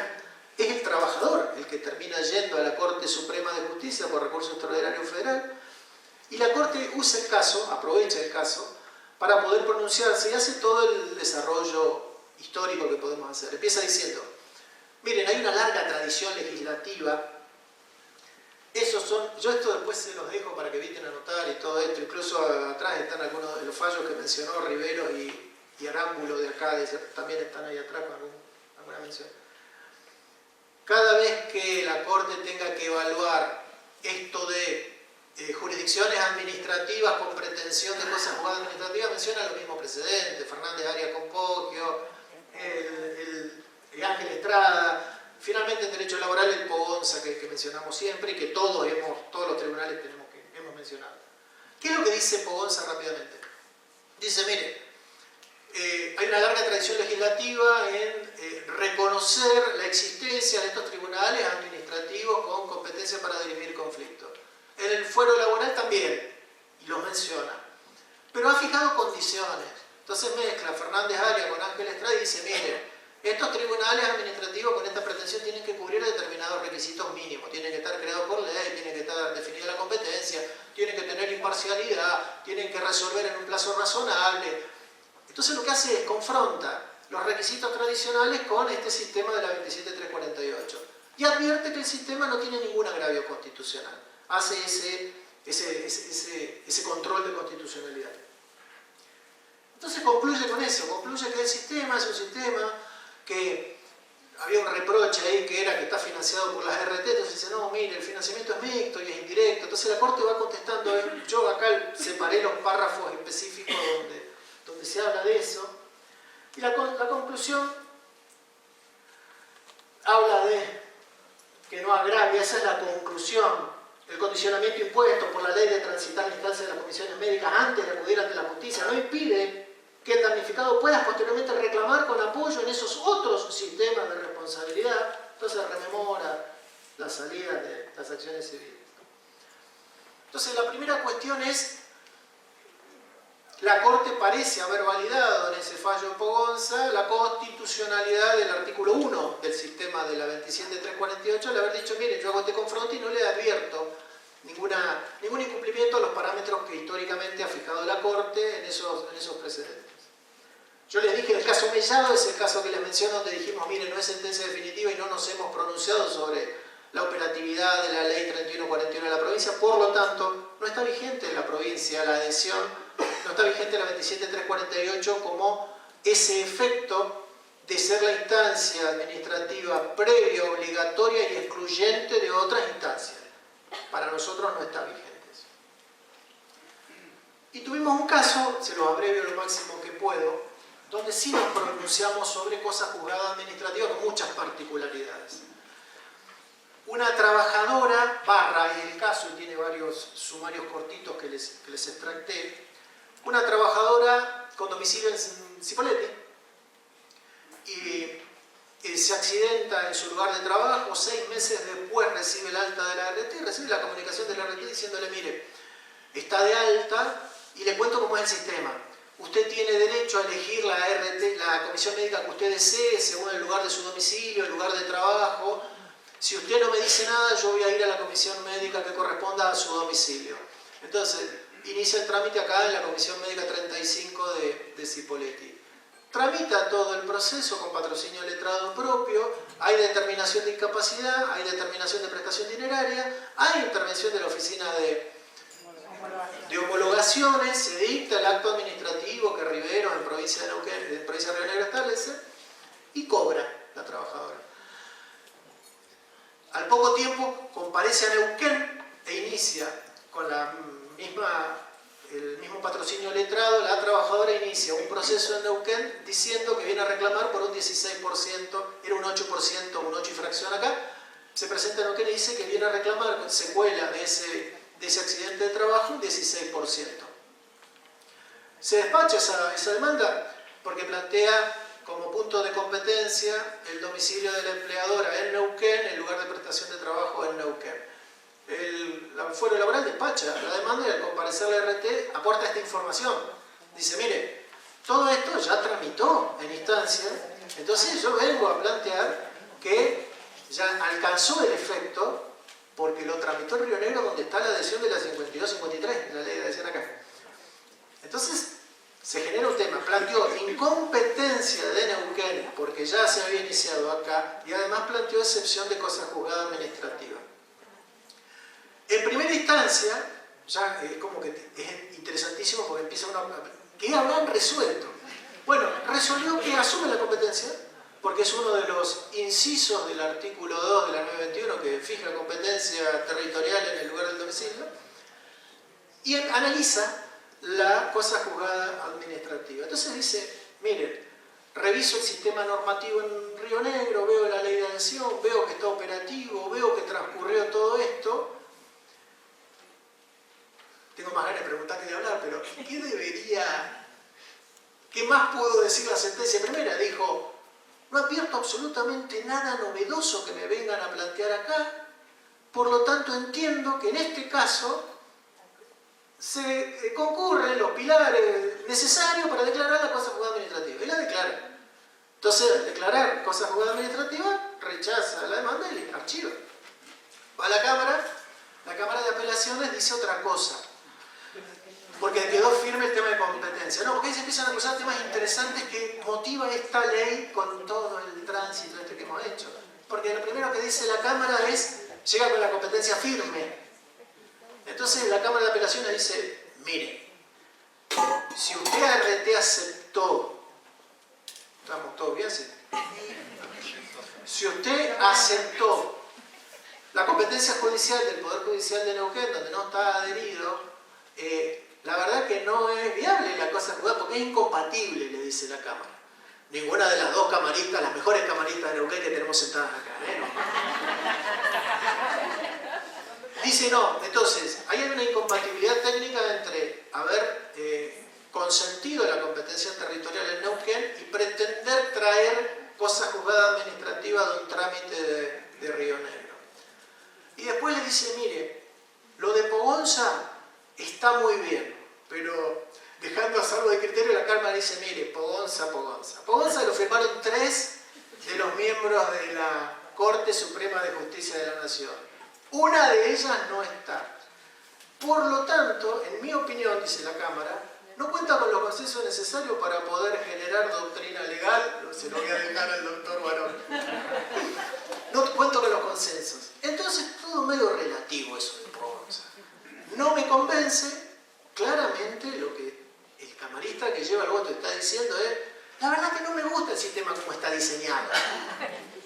Es el trabajador el que termina yendo a la Corte Suprema de Justicia por recurso extraordinario federal, y la Corte usa el caso, aprovecha el caso, para poder pronunciarse y hace todo el desarrollo histórico que podemos hacer. Empieza diciendo, miren, hay una larga tradición legislativa. Yo esto después se los dejo para que eviten anotar y todo esto. Incluso atrás están algunos de los fallos que mencionó Riveros y Arámbulo de acá, también están ahí atrás con alguna mención. Cada vez que la Corte tenga que evaluar esto de jurisdicciones administrativas con pretensión de cosas juzgadas administrativas, menciona los mismos precedentes, Fernández Arias Compogio, el Ángel Estrada. Finalmente en derecho laboral el Pogonza que mencionamos siempre y que todos los tribunales hemos mencionado. ¿Qué es lo que dice Pogonza rápidamente? Dice, mire, hay una larga tradición legislativa en reconocer la existencia de estos tribunales administrativos con competencia para dirimir conflictos. En el fuero laboral también, y los menciona, pero ha fijado condiciones. Entonces mezcla Fernández Arias con Ángel Estrada y dice, mire, estos tribunales administrativos con esta pretensión tienen que cubrir determinados requisitos mínimos, tienen que estar creados por ley, tienen que estar definida la competencia, tienen que tener imparcialidad, tienen que resolver en un plazo razonable. Entonces lo que hace es confronta los requisitos tradicionales con este sistema de la 27348 y advierte que el sistema no tiene ningún agravio constitucional. Hace ese control de constitucionalidad. Entonces concluye con eso, concluye que el sistema es un sistema que había un reproche ahí que era que está financiado por las RT, entonces dice, no, mire, el financiamiento es mixto y es indirecto. Entonces la Corte va contestando, yo acá separé los párrafos específicos donde se habla de eso, y la conclusión habla de que no agravia, esa es la conclusión. El condicionamiento impuesto por la ley de transitar la instancia de las comisiones médicas antes de acudir ante la justicia no impide que el damnificado pueda posteriormente reclamar con apoyo en esos otros sistemas de responsabilidad. Entonces rememora la salida de las acciones civiles. Entonces la primera cuestión es, la Corte parece haber validado en ese fallo Pogonza la constitucionalidad del artículo 1 del sistema de la 27348, al haber dicho, miren, yo hago este confronto y no le advierto ningún incumplimiento a los parámetros que históricamente ha fijado la Corte en esos precedentes. Yo les dije, el caso Mellado es el caso que les menciono donde dijimos, miren, no es sentencia definitiva y no nos hemos pronunciado sobre la operatividad de la ley 3141 de la provincia, por lo tanto, no está vigente en la provincia la adhesión, no está vigente la 27348 como ese efecto de ser la instancia administrativa previa, obligatoria y excluyente de otras instancias. Para nosotros no está vigente. Y tuvimos un caso, se los abrevio lo máximo que puedo, donde sí nos pronunciamos sobre cosas juzgadas administrativas con muchas particularidades. Una trabajadora, barra es el caso y tiene varios sumarios cortitos que les extracté, una trabajadora con domicilio en Cipolletti y se accidenta en su lugar de trabajo, 6 meses después recibe el alta de la RT, recibe la comunicación de la RT diciéndole, mire, está de alta y le cuento cómo es el sistema. Usted tiene derecho a elegir la RT, la comisión médica que usted desee, según el lugar de su domicilio, el lugar de trabajo. Si usted no me dice nada, yo voy a ir a la comisión médica que corresponda a su domicilio. Entonces, inicia el trámite acá en la comisión médica 35 de Cipolletti. Tramita todo el proceso con patrocinio letrado propio, hay determinación de incapacidad, hay determinación de prestación dineraria, hay intervención de la oficina de homologaciones, se dicta el acto administrativo que Riveros en provincia de Neuquén, en provincia de Río Negro establece, y cobra la trabajadora. Al poco tiempo comparece a Neuquén e inicia con el mismo patrocinio letrado, la trabajadora inicia un proceso en Neuquén diciendo que viene a reclamar por un 16%, era un 8%, un 8 y fracción acá, se presenta en Neuquén y dice que viene a reclamar con secuela de ese accidente de trabajo un 16%. Se despacha esa demanda porque plantea como punto de competencia el domicilio de la empleadora en Neuquén, el lugar de prestación de trabajo en Neuquén. El fuero laboral despacha la demanda y al comparecer la RT aporta esta información. Dice, mire, todo esto ya tramitó en instancia, entonces yo vengo a plantear que ya alcanzó el efecto porque lo tramitó en Río Negro, donde está la adhesión de la 52-53, la ley de adhesión acá. Entonces, se genera un tema, planteó incompetencia de Neuquén, porque ya se había iniciado acá, y además planteó excepción de cosa juzgada administrativa. En primera instancia, ya es como que es interesantísimo porque empieza uno a... ¿Qué habrán resuelto? Bueno, resolvió que asume la competencia, porque es uno de los incisos del artículo 2 de la 921 que fija competencia territorial en el lugar del domicilio, y analiza la cosa juzgada administrativa. Entonces dice, miren, reviso el sistema normativo en Río Negro, veo la ley de adhesión, veo que está operativo, veo que transcurrió todo esto. Tengo más ganas de preguntar que de hablar, pero ¿qué más puedo decir la sentencia primera? Dijo, no advierto absolutamente nada novedoso que me vengan a plantear acá, por lo tanto entiendo que en este caso se concurren los pilares necesarios para declarar la cosa juzgada administrativa. Y la declara. Entonces, al declarar cosa juzgada administrativa, rechaza la demanda y archiva. Va a la Cámara de Apelaciones dice otra cosa. Porque quedó firme el tema de competencia. No, porque ahí se empiezan a cruzar temas interesantes que motiva esta ley con todo el tránsito que hemos hecho. Porque lo primero que dice la Cámara es, llega con la competencia firme. Entonces la Cámara de Apelaciones dice, mire, si usted ART aceptó, ¿estamos todos bien? ¿Sí? Si usted aceptó la competencia judicial del Poder Judicial de Neuquén, donde no está adherido, la verdad que no es viable la cosa juzgada porque es incompatible, le dice la Cámara. Ninguna de las dos camaristas, las mejores camaristas de Neuquén que tenemos sentadas acá, ¿no? Dice no, entonces, hay una incompatibilidad técnica entre haber consentido la competencia territorial en Neuquén y pretender traer cosa juzgada administrativa de un trámite de Río Negro. Y después le dice, mire, lo de Pogonza está muy bien, pero dejando a salvo de criterio, la Cámara dice, mire, Pogonza. Pogonza lo firmaron 3 de los miembros de la Corte Suprema de Justicia de la Nación. Una de ellas no está. Por lo tanto, en mi opinión, dice la Cámara, no cuenta con los consensos necesarios para poder generar doctrina legal. Se lo voy a dejar al doctor Barón. No cuento con los consensos. Entonces, todo medio relativo eso de Pogonza. No me convence. Claramente lo que el camarista que lleva el voto está diciendo es, la verdad que no me gusta el sistema como está diseñado.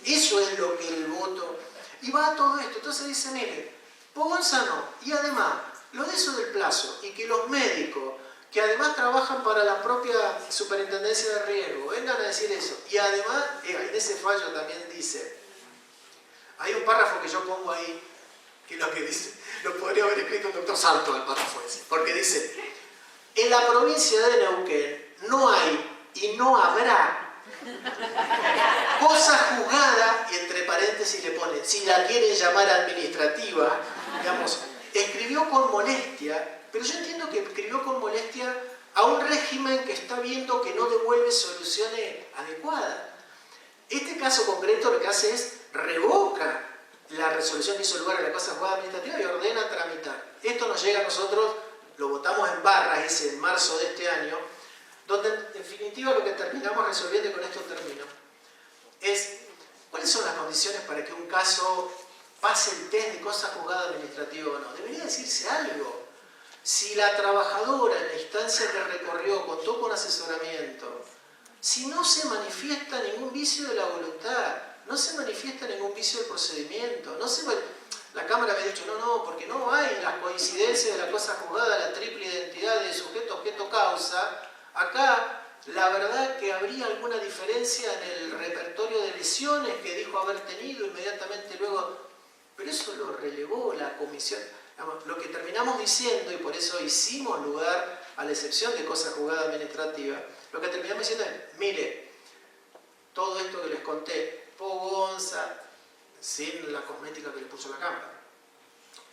Eso es lo que el voto... Y va a todo esto. Entonces dice, mire, Pogonza no. Y además, lo de eso del plazo, y que los médicos, que además trabajan para la propia superintendencia de riesgo, vengan a decir eso. Y además, en ese fallo también dice, hay un párrafo que yo pongo ahí, que lo que dice, lo podría haber escrito el doctor Salto, el párrafo ese, porque dice, en la provincia de Neuquén no hay y no habrá cosa juzgada, y entre paréntesis le pone, si la quieren llamar administrativa, digamos, escribió con molestia, pero yo entiendo que escribió con molestia a un régimen que está viendo que no devuelve soluciones adecuadas. Este caso concreto lo que hace es revoca la resolución que hizo lugar a la cosa juzgada administrativa y ordena tramitar. Esto nos llega a nosotros, lo votamos en barras ese en marzo de este año, donde en definitiva lo que terminamos resolviendo, y con esto termino, es cuáles son las condiciones para que un caso pase el test de cosa juzgada administrativa o no. Debería decirse algo. Si la trabajadora en la instancia que recorrió contó con asesoramiento, si no se manifiesta ningún vicio de la voluntad, no se manifiesta ningún vicio del procedimiento, la Cámara me ha dicho, no, porque no hay las coincidencias de la cosa juzgada, la triple identidad de sujeto, objeto, causa. Acá, la verdad que habría alguna diferencia en el repertorio de lesiones que dijo haber tenido inmediatamente luego, pero eso lo relevó la comisión. Lo que terminamos diciendo, y por eso hicimos lugar a la excepción de cosa juzgada administrativa, lo que terminamos diciendo es, mire, todo esto que les conté, Pogonza, sin la cosmética que le puso la Cámara.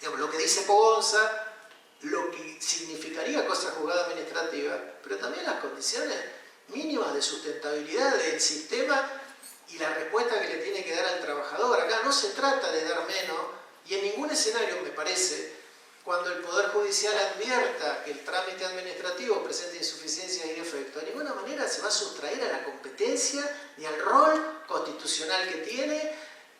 Digamos, lo que dice Pogonza, lo que significaría cosa juzgada administrativa, pero también las condiciones mínimas de sustentabilidad del sistema y la respuesta que le tiene que dar al trabajador. Acá no se trata de dar menos, y en ningún escenario, me parece, cuando el Poder Judicial advierta que el trámite administrativo presenta insuficiencias y defectos, de ninguna manera se va a sustraer a la competencia ni al rol constitucional que tiene,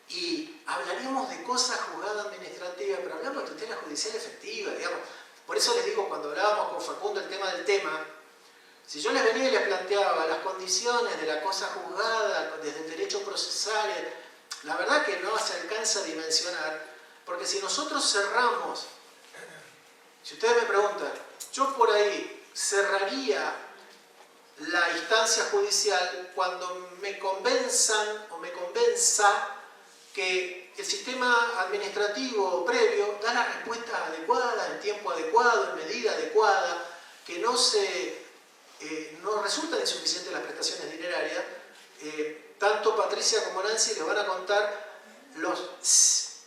y hablaremos de cosas juzgadas administrativas, pero hablamos de tutela judicial efectiva, digamos. Por eso les digo, cuando hablábamos con Facundo el tema del tema, si yo les venía y les planteaba las condiciones de la cosa juzgada desde el derecho procesal, la verdad que no se alcanza a dimensionar, porque si nosotros cerramos, si ustedes me preguntan, yo por ahí cerraría la instancia judicial cuando me convenzan o me convenza que el sistema administrativo previo da las respuestas adecuadas, en tiempo adecuado, en medida adecuada, que no resultan insuficientes las prestaciones dinerarias. Tanto Patricia como Nancy les van a contar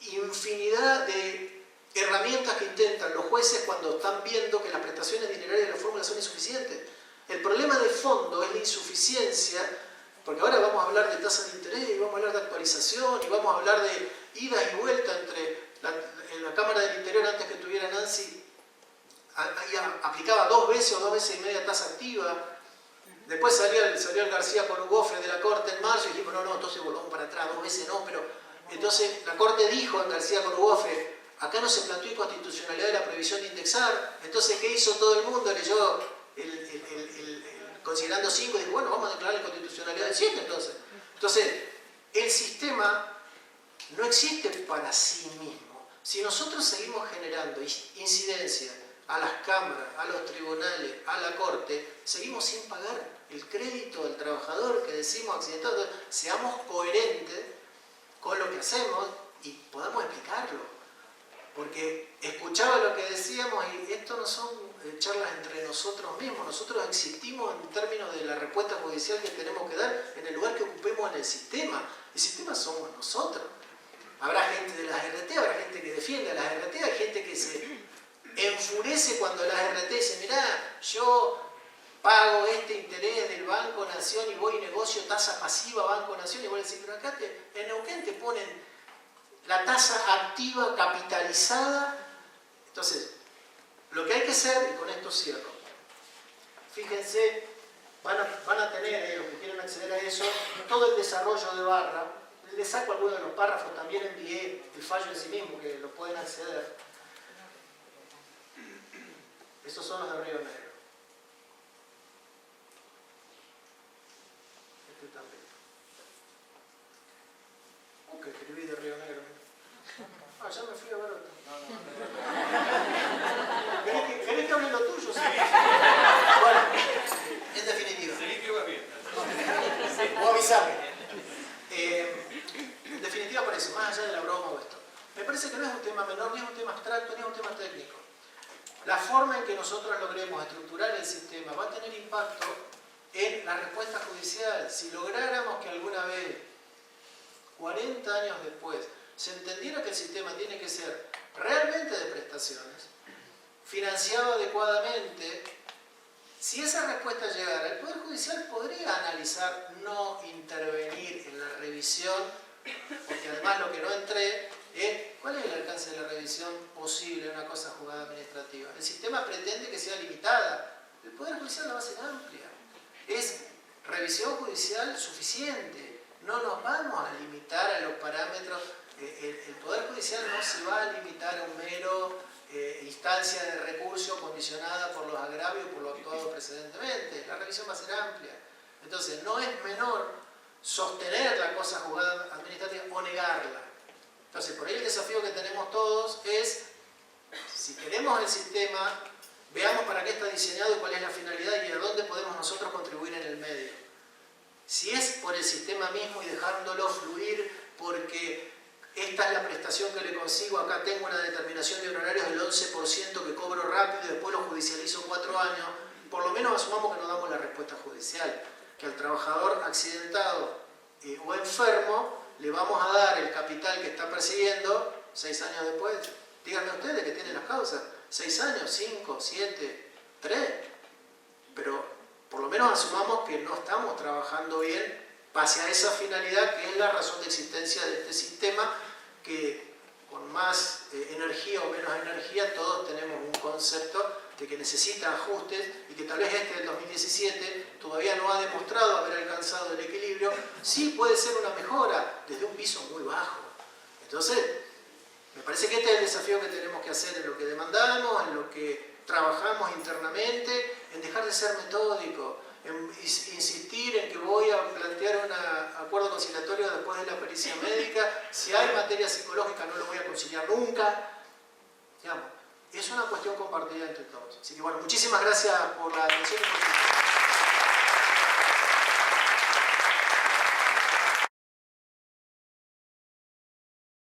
infinidad de herramientas que intentan los jueces cuando están viendo que las prestaciones dinerarias de la fórmula son insuficientes. El problema de fondo es la insuficiencia, porque ahora vamos a hablar de tasas de interés, y vamos a hablar de actualización, y vamos a hablar de ida y vuelta en la Cámara del Interior, antes que tuviera Nancy, aplicaba 2 veces o 2 veces y media tasa activa. Después salió el García con Ugofre de la Corte en marzo y dijimos, no, entonces volvamos para atrás, 2 veces no, pero entonces la Corte dijo en García con Ugofre, acá no se planteó inconstitucionalidad de la prohibición de indexar. Entonces, ¿qué hizo todo el mundo? Leyó considerando 5 y dijo, bueno, vamos a declarar la inconstitucionalidad del 7 entonces. Entonces, el sistema no existe para sí mismo. Si nosotros seguimos generando incidencia a las cámaras, a los tribunales, a la Corte, seguimos sin pagar el crédito del trabajador que decimos accidentado. Seamos coherentes con lo que hacemos y podamos explicarlo. Porque escuchaba lo que decíamos y esto no son charlas entre nosotros mismos. Nosotros existimos en términos de la respuesta judicial que tenemos que dar en el lugar que ocupemos en el sistema. El sistema somos nosotros. Habrá gente de las RT, habrá gente que defiende a las RT, hay gente que se enfurece cuando las RT dicen, mirá, yo pago este interés del Banco Nación y voy y negocio tasa pasiva Banco Nación, y voy a decir, pero acá en Neuquén te ponen la tasa activa capitalizada. Entonces, lo que hay que hacer, y con esto cierro, fíjense, van a tener, los que quieren acceder a eso, todo el desarrollo de barra. Les saco algunos de los párrafos, también envié el fallo en sí mismo, que lo pueden acceder. Estos son los de Río Negro. Este también. Que escribí de Río Negro. Ya me fui a ver otro. ¿Querés que hable lo tuyo? Sí. Bueno, en definitiva. Seguí que va bien. O avisame. En definitiva, por eso, más allá de la broma o esto, me parece que no es un tema menor, ni es un tema abstracto, ni es un tema técnico. La forma en que nosotros logremos estructurar el sistema va a tener impacto en la respuesta judicial. Si lográramos que alguna vez, 40 años después, se entendiera que el sistema tiene que ser realmente de prestaciones, financiado adecuadamente, si esa respuesta llegara, el Poder Judicial podría analizar no intervenir en la revisión, porque además lo que no entré es cuál es el alcance de la revisión posible en una cosa juzgada administrativa. El sistema pretende que sea limitada, el Poder Judicial la va a ser amplia. Es revisión judicial suficiente, no nos vamos a limitar a los parámetros. El Poder Judicial no se va a limitar a un mero instancia de recurso condicionada por los agravios, por lo actuado precedentemente. La revisión va a ser amplia. Entonces, no es menor sostener la cosa juzgada administrativa o negarla. Entonces, por ahí el desafío que tenemos todos es, si queremos el sistema, veamos para qué está diseñado y cuál es la finalidad y a dónde podemos nosotros contribuir en el medio. Si es por el sistema mismo y dejándolo fluir porque esta es la prestación que le consigo, acá tengo una determinación de honorarios del 11% que cobro rápido y después lo judicializo 4 años, por lo menos asumamos que no damos la respuesta judicial, que al trabajador accidentado o enfermo le vamos a dar el capital que está persiguiendo 6 años después. Díganme ustedes que tienen las causas, 6 años, 5, 7, 3, pero por lo menos asumamos que no estamos trabajando bien hacia esa finalidad que es la razón de existencia de este sistema, que con más energía o menos energía todos tenemos un concepto de que necesita ajustes y que tal vez este del 2017 todavía no ha demostrado haber alcanzado el equilibrio. Sí puede ser una mejora desde un piso muy bajo. Entonces, me parece que este es el desafío que tenemos que hacer en lo que demandamos, en lo que trabajamos internamente, en dejar de ser metódico, en insistir en que voy a plantear un acuerdo conciliatorio después de la pericia médica. Si hay materia psicológica no lo voy a conciliar nunca. Digamos, es una cuestión compartida entre todos. Así que bueno, muchísimas gracias por la atención y por